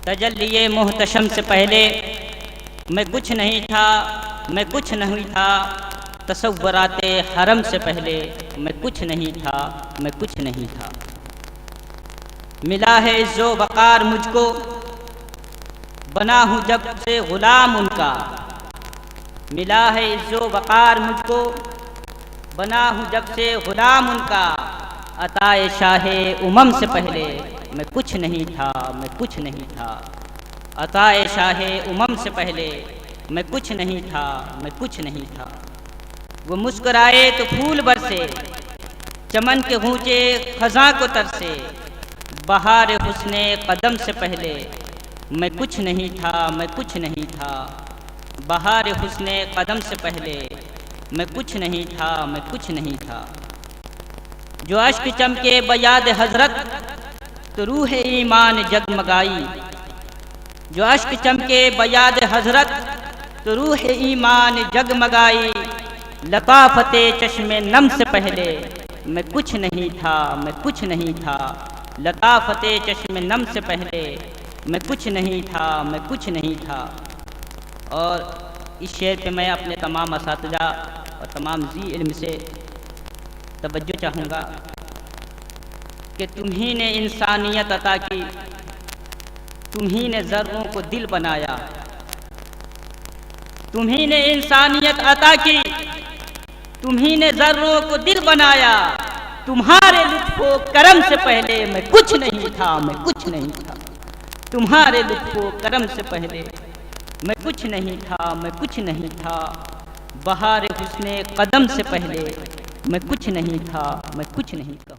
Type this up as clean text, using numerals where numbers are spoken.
تجلی محتشم سے پہلے میں کچھ نہیں تھا، میں کچھ نہیں تھا، تصورات حرم سے پہلے میں کچھ نہیں تھا، میں کچھ نہیں تھا۔ ملا ہے عز و وقار مجھ کو، بنا ہوں جب سے غلام ان کا۔ ملا ہے عز و وقار مجھ کو، بنا ہوں جب سے غلام ان کا۔ عطائے شاہ امم سے پہلے میں کچھ نہیں تھا، میں کچھ نہیں تھا۔ عطائے شاہ امم سے پہلے میں کچھ نہیں تھا، میں کچھ نہیں تھا۔ وہ مسکرائے تو پھول برسے، چمن کے گونجے خزاں کو ترسے۔ بہار حسن قدم سے پہلے میں کچھ نہیں تھا، میں کچھ نہیں تھا۔ بہار حسن قدم سے پہلے میں کچھ نہیں تھا، میں کچھ نہیں تھا۔ جو اشک چمکے بیاد حضرت تو روح ایمان جگمگائی۔ جو اشک چمکے بیاد حضرت تو روح ایمان جگمگائی۔ لطافت چشم نم سے پہلے میں کچھ نہیں تھا، میں کچھ نہیں تھا۔ لطافت چشم نم سے پہلے میں کچھ نہیں تھا، میں کچھ نہیں تھا۔ اور اس شعر پہ میں اپنے تمام اساتذہ اور تمام ذی علم سے توجہ چاہوں گا کہ تمہیں نے انسانیت عطا کی، تمہیں نے ذروں کو دل بنایا۔ تمہیں نے انسانیت عطا کی، تمہیں نے ذروں کو دل بنایا۔ تمہارے لطف و کرم سے پہلے میں کچھ نہیں تھا، میں کچھ نہیں تھا۔ تمہارے لطف و کرم سے پہلے میں کچھ نہیں تھا، میں کچھ نہیں تھا۔ بہار حسن قدم سے پہلے میں کچھ نہیں تھا، میں کچھ نہیں تھا۔